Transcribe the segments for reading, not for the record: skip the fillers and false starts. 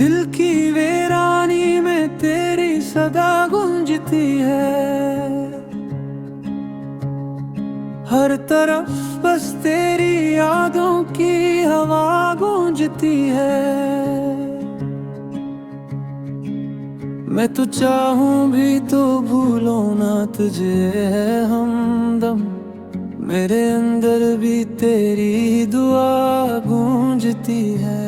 दिल की वीरानी में तेरी सदा गूंजती है। हर तरफ बस तेरी यादों की हवा गूंजती है। मैं तो चाहूं भी तो भूलो ना तुझे है हमदम। मेरे अंदर भी तेरी दुआ गूंजती है।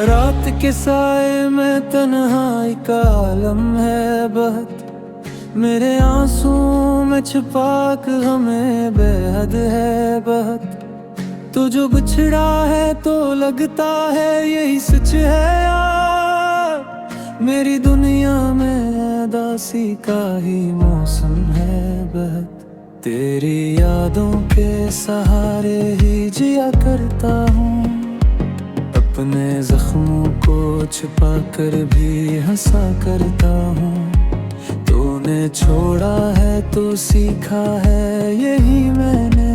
रात के साए में तन्हाई का आलम है बहत। मेरे आंसू में छुपा कर हमें बेहद है बहत। तो जो बिछड़ा है तो लगता है यही सच है यार। मेरी दुनिया में दासी का ही मौसम है बहत। तेरी यादों के सहारे ही जिया करता हूँ। अपने जख्मों को छुपा कर भी हंसा करता हूँ। तूने छोड़ा है तो सीखा है यही मैंने।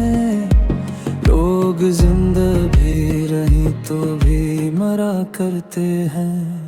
लोग जिंदा भी रही तो भी मरा करते हैं।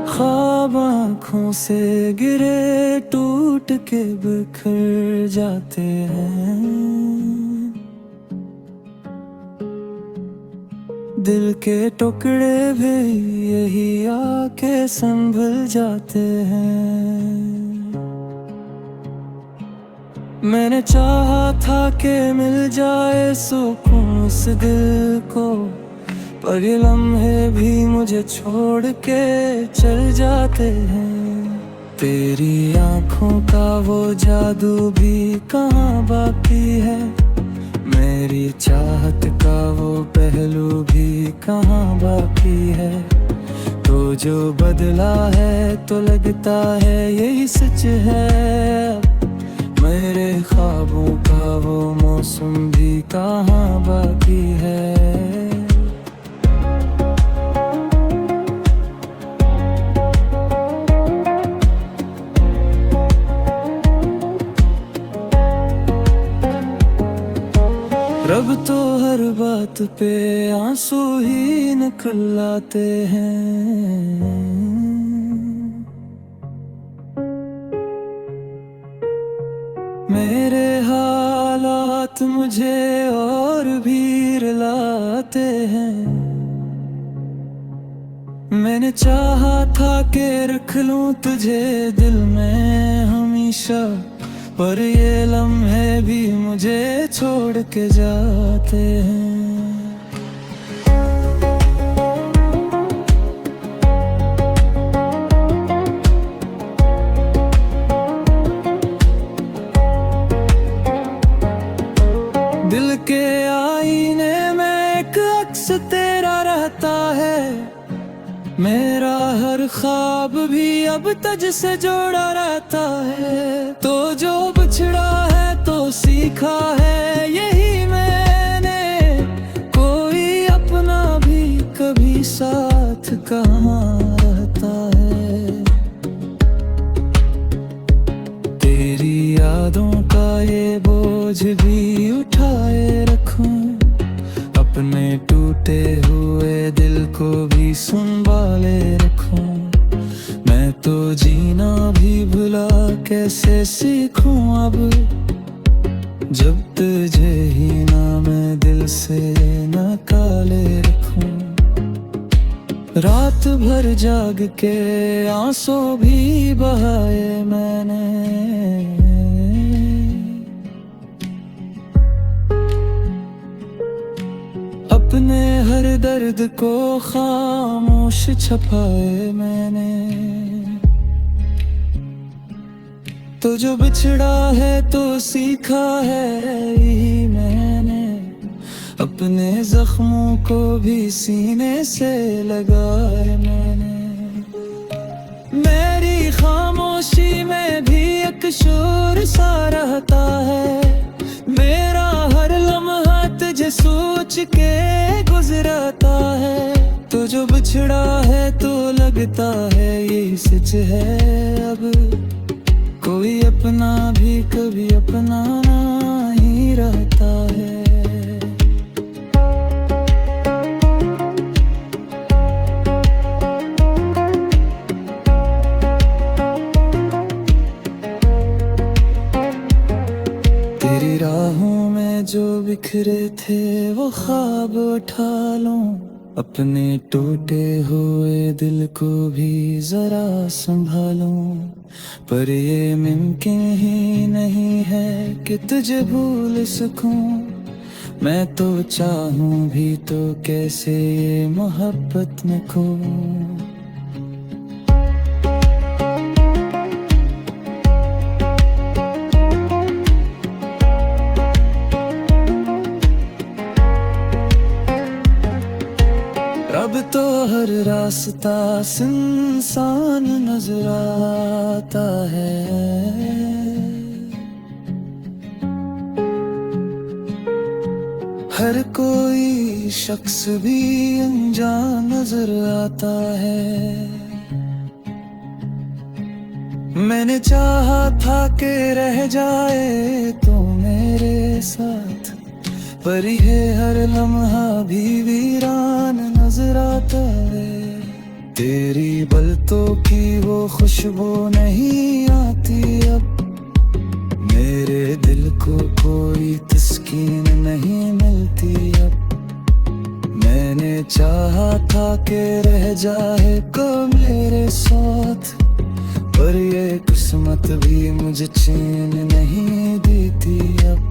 ख्वाब आँखों से गिरे टूट के बिखर जाते हैं। दिल के टुकड़े भी यही आके संभल जाते हैं। मैंने चाहा था कि मिल जाए सुकून इस दिल को। पर ये लम्हे भी मुझे छोड़ के चल जाते हैं। तेरी आँखों का वो जादू भी कहाँ बाकी है। मेरी चाहत का वो पहलू भी कहाँ बाकी है। तो जो बदला है तो लगता है यही सच है। मेरे ख्वाबों का वो मौसम भी कहाँ बाकी है। रब तो हर बात पे आंसू ही निकलाते हैं। मेरे हालात मुझे और भी रुलाते हैं। मैंने चाहा था कि रख लूं तुझे दिल में हमेशा। पर ये लम्हे भी मुझे छोड़ के जाते हैं। दिल के आईने में एक अक्स तेरा रहता है। मेरा हर ख्वाब भी अब तुझ से जोड़ा रहता है। तो जो बिछड़ा है तो सीखा है यही मैंने। कोई अपना भी कभी साथ कहाँ रहता है। तेरी यादों का ये बोझ भी उठाए रखूं। अपने टूटे हुए दिल को भी संभाले रखूं। मैं तो जीना भी भुला कैसे सीखूं अब। जब तुझे ही ना मैं दिल से निकाले रखूं। रात भर जाग के आंसू भी बहाए मैंने। अपने हर दर्द को खामोश छुपाए मैंने। तो जो बिछड़ा है तो सीखा है यही मैंने। अपने जख्मों को भी सीने से लगाए मैंने। मेरी खामोशी में भी एक शोर सा रहता है। मेरा हर लम्हा तुझे सोच के गुजरता है। तो जो बिछड़ा है तो लगता है ये सच है। अब कोई अपना भी कभी अपना नहीं रहता है। तेरी राहों में जो बिखरे थे वो ख्वाब उठा लूं। अपने टूटे हुए दिल को भी जरा संभालूं। पर ये मुमकिन ही नहीं है कि तुझे भूल सकूं। मैं तो चाहूं भी तो कैसे ये मोहब्बत में खो। अब तो हर रास्ता सुनसान नजर आता है। हर कोई शख्स भी अनजान नजर आता है। मैंने चाहा था कि रह जाए तो मेरे साथ, पर ये हर लम्हा भी वीरान नजर आता है। तेरी बलतों की वो खुशबू नहीं आती अब। मेरे दिल को कोई तस्कीन नहीं मिलती अब। मैंने चाहा था कि रह जाए को मेरे साथ, पर ये किस्मत भी मुझे चैन नहीं देती अब।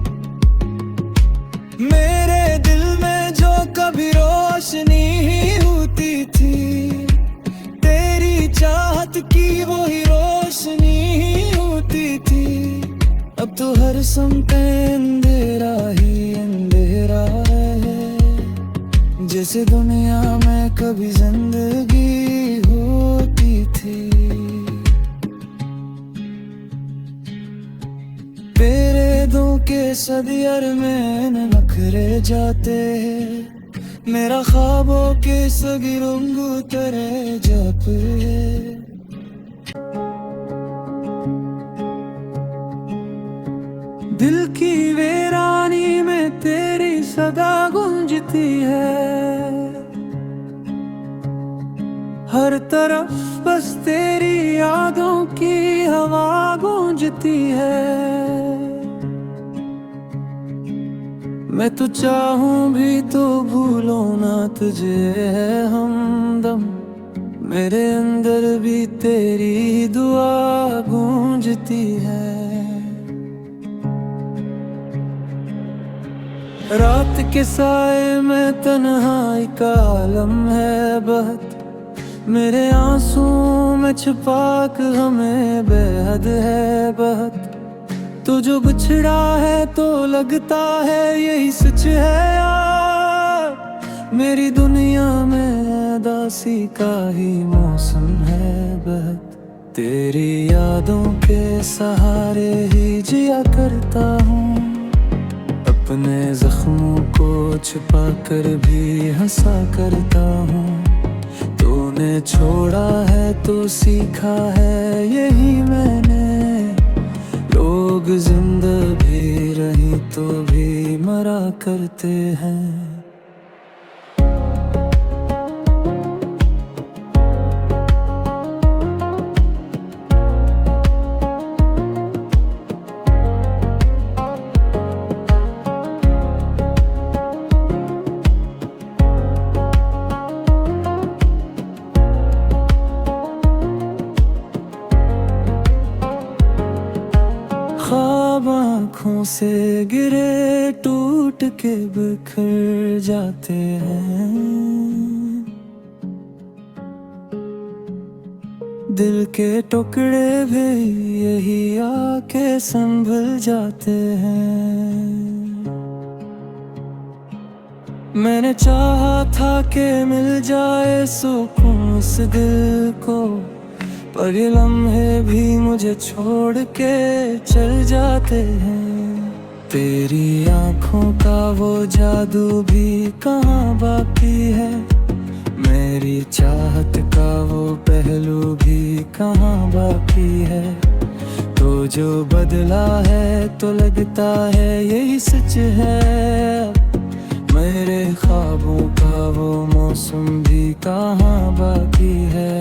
मेरे दिल में जो कभी रोशनी ही होती थी, तेरी चाहत की वही रोशनी ही होती थी। अब तो हर समते अंधेरा ही अंधेरा है। जैसे दुनिया में कभी जिंदगी होती थी। पेरेदों के सदियर में नखरे जाते हैं। मेरा ख्वाबों के सगी रंगू तेरे जाते हैं। दिल की वीरानी में तेरी सदा गूंजती है। हर तरफ बस तेरी यादों की हवा गूंजती है। मैं तो चाहूं भी तो भूलो ना तुझे है हमदम। मेरे अंदर भी तेरी दुआ गूंजती है। रात के साए में तन्हाई का आलम है बहत। मेरे आंसू में छुपा कर हमें बेहद है बहत। तो जो बिछड़ा है तो लगता है यही सच है यार। मेरी दुनिया में उदासी का ही मौसम है बहत। तेरी यादों के सहारे ही जिया करता हूँ। अपने जख्मों को छुपा कर भी हंसा करता हूँ। तूने छोड़ा है तो सीखा है यही मैंने। लोग जिंदा भी रही तो भी मरा करते हैं। ख्वाब आँखों से गिरे टूट के बिखर जाते हैं। दिल के टुकड़े भी यही आके संभल जाते हैं। मैंने चाहा था कि मिल जाए सुकून इस दिल को, पर ये लम्हे भी मुझे छोड़ के चल जाते हैं। तेरी आंखों का वो जादू भी कहाँ बाकी है, मेरी चाहत का वो पहलू भी कहाँ बाकी है। तो जो बदला है तो लगता है यही सच है, मेरे ख्वाबों का वो मौसम भी कहाँ बाकी है।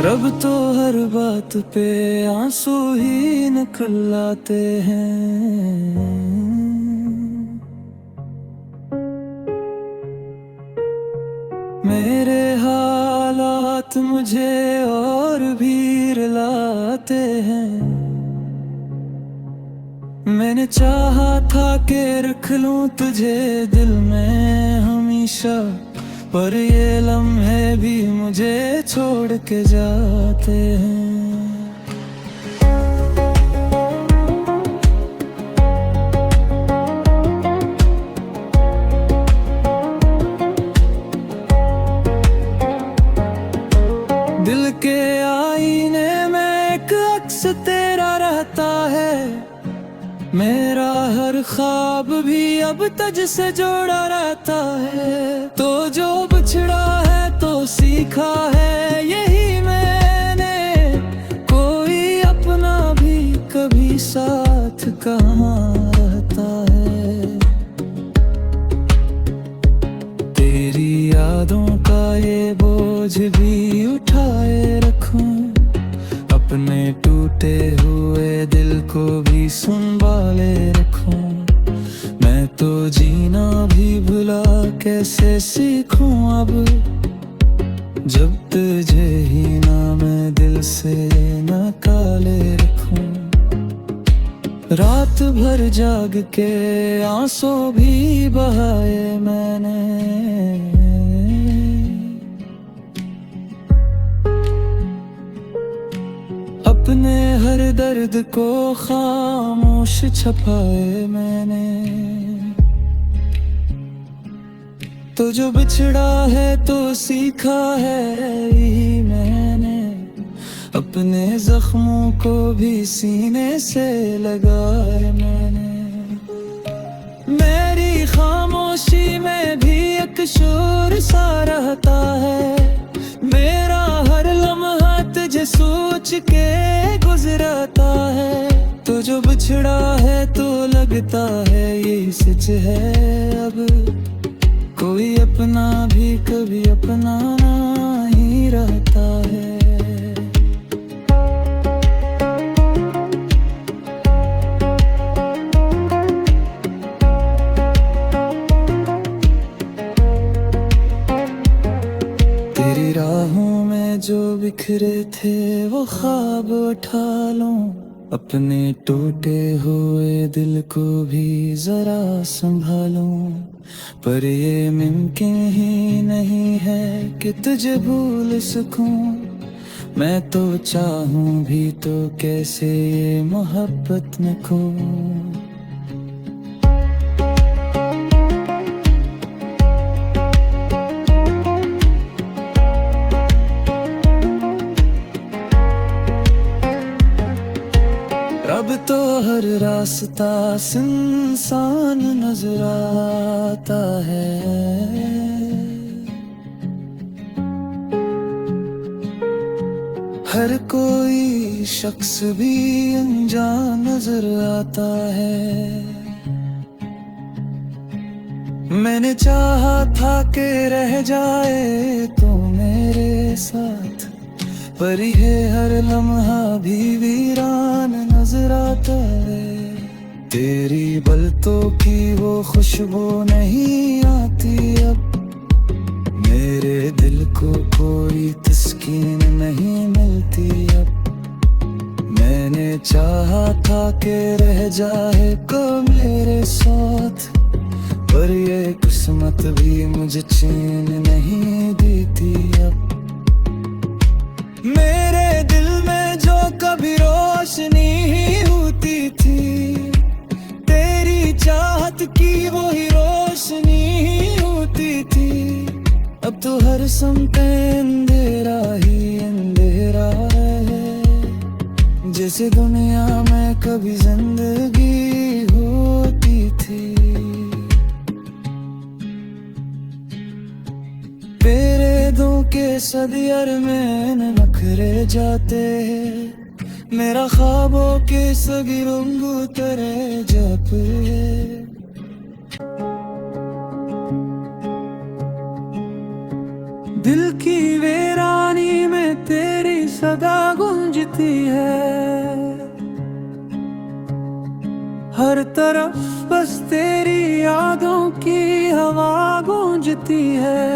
रब तो हर बात पे आंसू ही निकलाते हैं। मेरे हालात मुझे और भी रुलाते हैं। मैंने चाहा था कि रख लूं तुझे दिल में हमेशा, पर ये लम्हे भी मुझे छोड़ के जाते हैं। दिल के आईने में एक अक्स तेरा रहता है, मेरा हर ख्वाब भी अब तुझ से जोड़ा रहता है। तो जो बिछड़ा है तो सीखा है यही मैंने, कोई अपना भी कभी साथ कहाँ रहता है। तेरी यादों का ये बोझ भी उठाए रखूं, अपने टूटे हुए दिल को भी संभाले रखूं। मैं तो जीना भी भुला कैसे सीखूं अब, जब तुझे ही ना मैं दिल से निकाले रखूं। रात भर जाग के आंसू भी बहाए मैंने, अपने हर दर्द को खामोश छुपाए मैंने। तो जो बिछड़ा है तो सीखा है यही मैंने, अपने जख्मों को भी सीने से लगाए मैंने। मेरी खामोशी में भी एक शोर सा रहता है, मेरा हर लम्हा तुझे सोच के गुजरता है। तो जो बिछड़ा है तो लगता है यही सच है, अब कोई अपना भी कभी अपना नहीं रहता है। तेरी राहों में जो बिखरे थे वो ख्वाब उठा लूं, अपने टूटे हुए दिल को भी जरा संभालूं। पर ये मुमकिन ही नहीं है कि तुझे भूल सकूं, मैं तो चाहूं भी तो कैसे ये मोहब्बत न खो। अब तो हर रास्ता सुनसान नजर आता है, हर कोई शख्स भी अनजान नजर आता है। मैंने चाहा था कि रह जाए तो मेरे साथ, पर ये हर लम्हा भी वीरान नजर आता है। तेरी बलतों की वो खुशबू नहीं आती अब, मेरे दिल को कोई तस्कीन नहीं मिलती अब। मैंने चाहा था कि रह जाए को मेरे साथ, पर ये किस्मत भी मुझे चैन नहीं देती अब। मेरे दिल में जो कभी रोशनी थी वही रोशनी ही होती थी। अब तो हर समते अंधेरा ही अंधेरा है, जैसे दुनिया में कभी जिंदगी होती थी। तेरे दो के सदियर में नखरे जाते हैं, मेरा ख्वाबों के सगी रंगू तेरे जापे। दिल की वीरानी में तेरी सदा गूंजती है, हर तरफ बस तेरी यादों की हवा गूंजती है।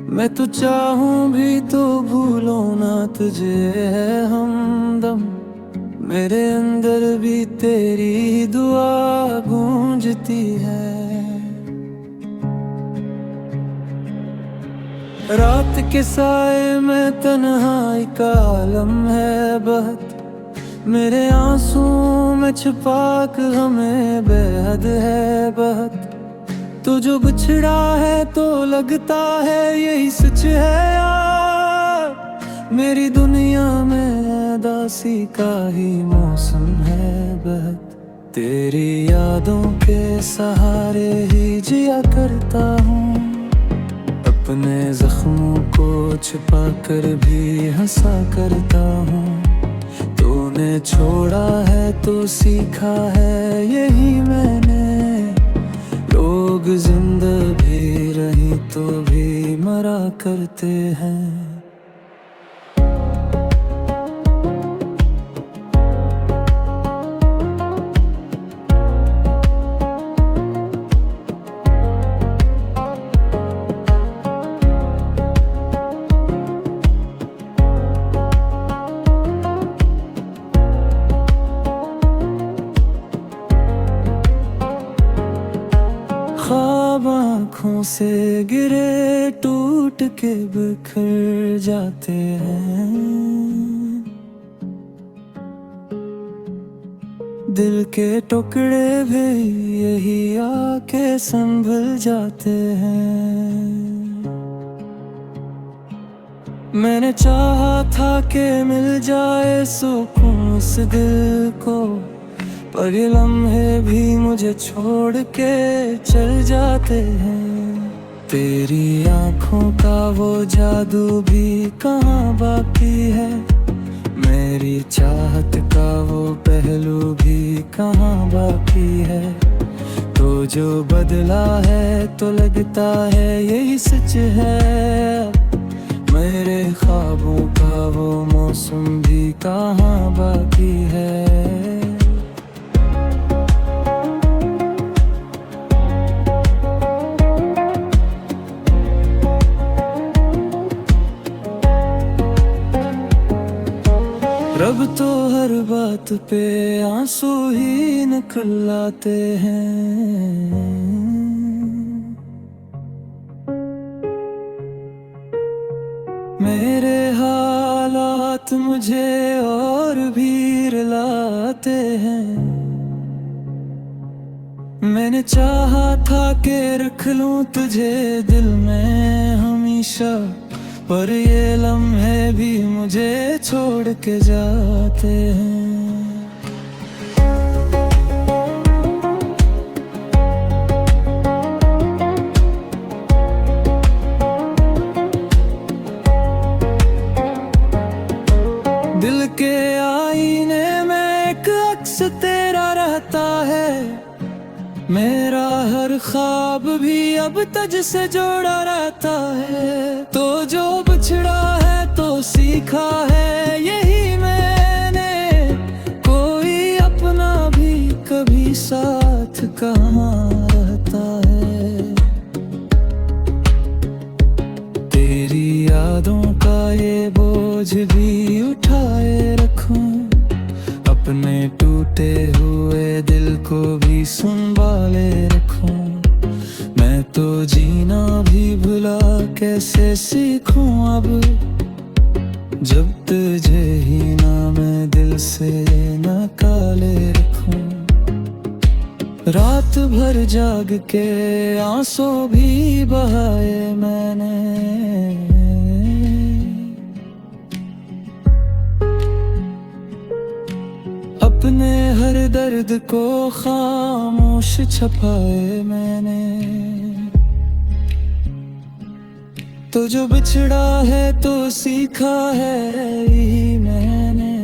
मैं तो चाहूं भी तो भूलो ना तुझे है हमदम, मेरे अंदर भी तेरी दुआ गूंजती है। रात के साए में तन्हाई का आलम है बहत, मेरे आंसू में छुपा के हमें बेहद है बहत। तो जो बिछड़ा है तो लगता है यही सच है यार, मेरी दुनिया में दासी का ही मौसम है बहत। तेरी यादों के सहारे ही जिया करता हूँ, अपने जख्मों को छिपा कर भी हंसा करता हूँ। तूने छोड़ा है तो सीखा है यही मैंने, लोग जिंदा भी रही तो भी मरा करते हैं। ख्वाब आँखों से गिरे टूट के बिखर जाते हैं, दिल के टुकड़े भी यही आके संभल जाते हैं। मैंने चाहा था कि मिल जाए सुकून इस दिल को, पर ये लम्हे भी मुझे छोड़ के चल जाते हैं। तेरी आँखों का वो जादू भी कहाँ बाकी है, मेरी चाहत का वो पहलू भी कहाँ बाकी है। तो जो बदला है तो लगता है यही सच है, मेरे ख्वाबों का वो मौसम भी कहाँ बाकी है। रब तो हर बात पे आंसू ही निकलाते हैं, मेरे हालात मुझे और भी रुलाते हैं। मैंने चाहा था कि रख लूं तुझे दिल में हमेशा, पर ये लम्हे भी मुझे छोड़ के जाते हैं। दिल के आईने में एक अक्स तेरा रहता है, मेरा हर ख्वाब भी अब तुझ से जोड़ा रहता है। तो जो बिछड़ा है तो सीखा है यही मैंने, कोई अपना भी कभी साथ कहाँ रहता है। तेरी यादों का ये बोझ भी उठाए रखूं, अपने टूटे हुए दिल को भी संभाले रखूं। मैं तो जीना भी भुला कैसे सीखूं अब, जब तुझे ही ना मैं दिल से निकाले रखूं। रात भर जाग के आंसू भी बहाए मैंने, अपने हर दर्द को खामोश छुपाए मैंने। तो जो बिछड़ा है तो सीखा है यही मैंने,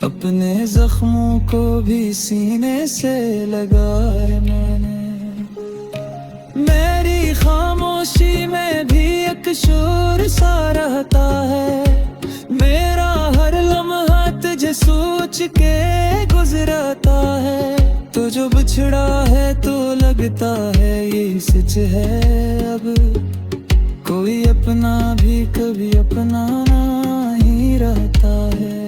अपने जख्मों को भी सीने से लगाए मैंने। मेरी खामोशी में भी एक शोर सा रहता है, मेरा हर लम्हा तुझे सोच के गुजरता है। तो जो बिछड़ा है तो लगता है ये सच है, अब कोई अपना भी कभी अपना नहीं रहता है।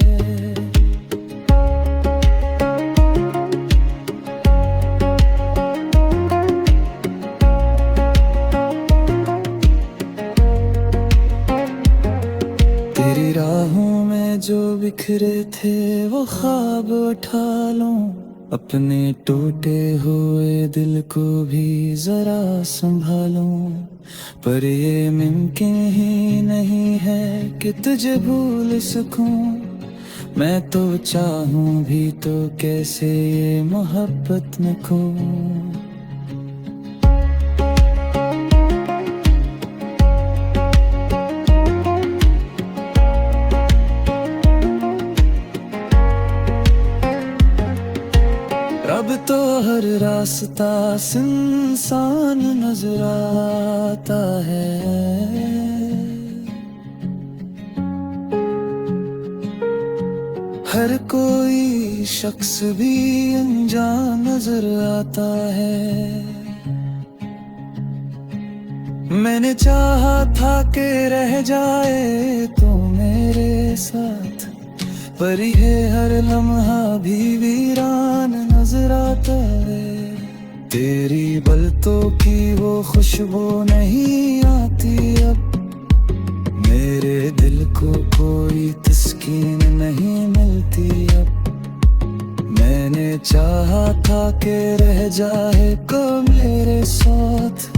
तेरी राहों में जो बिखरे थे वो ख्वाब उठा लूं, अपने टूटे हुए दिल को भी जरा संभालूं। पर ये मुमकिन ही नहीं है कि तुझे भूल सकूं, मैं तो चाहूं भी तो कैसे ये मोहब्बत न खो। अब तो हर रास्ता सुनसान नजर आता है, हर कोई शख्स भी अनजान नजर आता है। मैंने चाहा था कि रह जाए तो मेरे साथ, पर ये हर लम्हा भी वीरान नजर आता है। तेरी बलतों की वो खुशबू नहीं आती अब, मेरे दिल को कोई तस्कीन नहीं मिलती अब। मैंने चाहा था कि रह जाए कब मेरे साथ,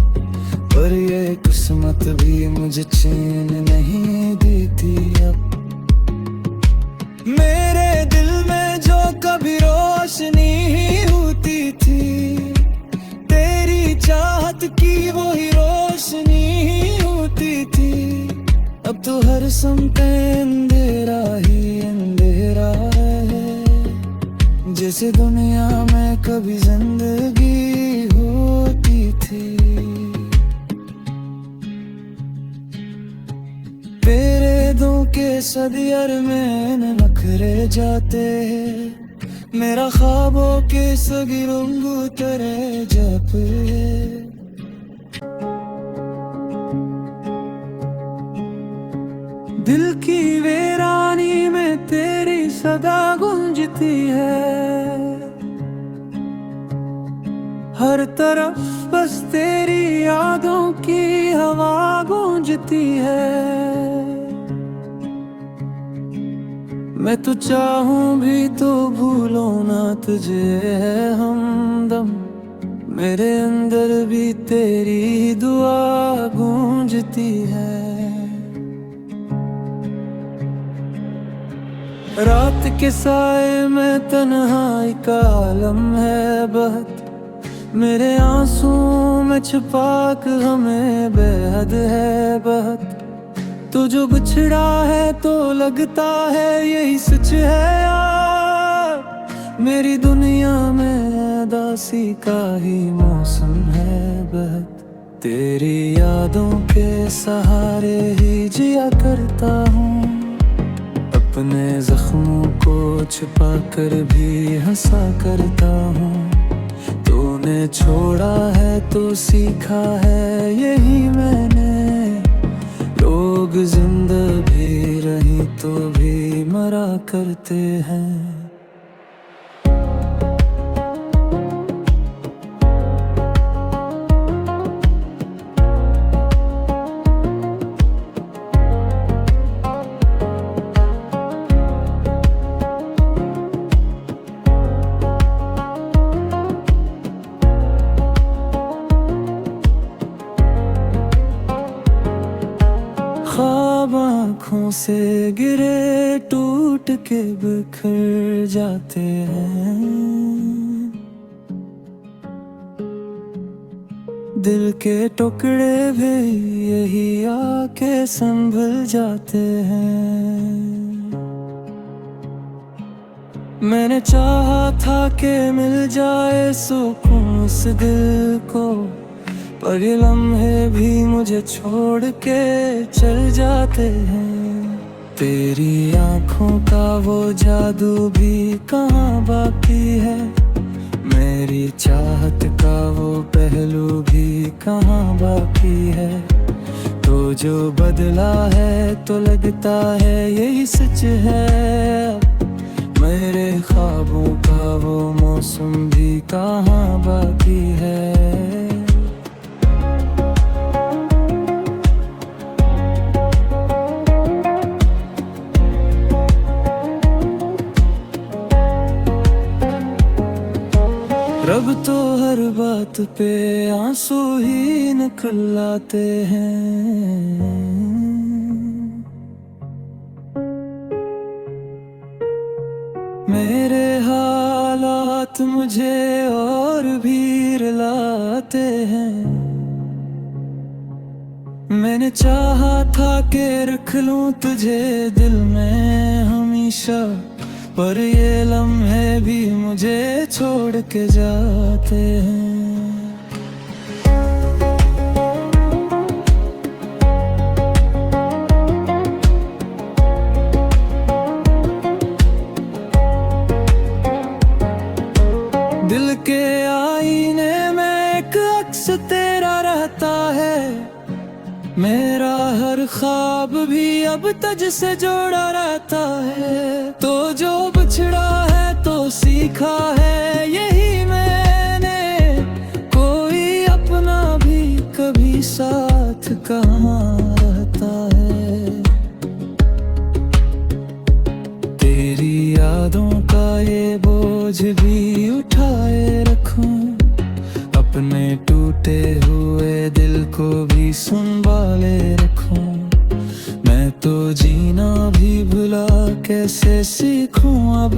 पर ये किस्मत भी मुझे चैन नहीं देती अब। मेरे दिल में जो कभी रोशनी ही होती थी, तेरी चाहत की वही रोशनी ही होती थी। अब तो हर समते अंधेरा ही अंधेरा है, जैसे दुनिया में कभी जिंदगी होती थी। पेरेदों के सदियर में नखरे जाते हैं, मेरा ख्वाबों के सगी रंगू तेरे जापे। दिल की वीरानी में तेरी सदा गूंजती है, हर तरफ बस तेरी यादों की हवा गूंजती है। मैं तो चाहूं भी तो भूलो ना तुझे है हमदम, मेरे अंदर भी तेरी दुआ गूंजती है। रात के साए में तन्हाई का आलम है बहत, मेरे आंसू में छुपा के हमें बेहद है बहत। तो जो बिछड़ा है तो लगता है यही सच है यार, मेरी दुनिया में उदासी का ही मौसम है बहत। तेरी यादों के सहारे ही जिया करता हूँ, अपने जख्मों को छुपा कर भी हंसा करता हूँ। तूने छोड़ा है तो सीखा है यही मैंने, लोग जिंदा भी रही तो भी मरा करते हैं। ख्वाब आँखों से गिरे टूट के बिखर जाते हैं। दिल के टुकड़े भी यही आके संभल जाते हैं। मैंने चाहा था कि मिल जाए सुकून इस दिल को, पर ये लम्हे भी मुझे छोड़ के चल जाते हैं। तेरी आँखों का वो जादू भी कहाँ बाकी है, मेरी चाहत का वो पहलू भी कहाँ बाकी है। तो जो बदला है तो लगता है यही सच है, मेरे ख्वाबों का वो मौसम भी कहाँ बाकी है। रब तो हर बात पे आंसू ही निकलाते हैं। मेरे हालात मुझे और भी रुलाते हैं। मैंने चाहा था कि रख लूं तुझे दिल में हमेशा, पर ये लम्हे भी मुझे छोड़ के जाते हैं। दिल के आईने में एक अक्स तेरा रहता है, मेरा हर ख्वाब भी अब तुझ से जोड़ा रहता है। तो जो बिछड़ा है तो सीखा है यही मैंने, कोई अपना भी कभी साथ कहाँ रहता है। तेरी यादों का ये बोझ भी उठाए रखूं, अपने टूटे हुए दिल को भी संभाले रखूं। मैं तो जीना भी भुला कैसे सीखूं अब,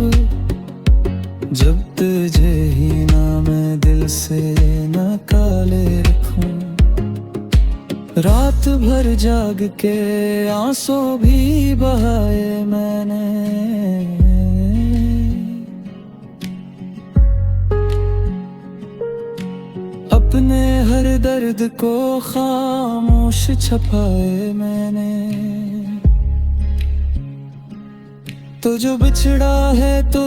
जब तुझे ही ना मैं दिल से निकाले रखूं। रात भर जाग के आंसू भी बहाए मैंने, अपने हर दर्द को खामोश छुपाए मैंने। तो जो बिछड़ा है तो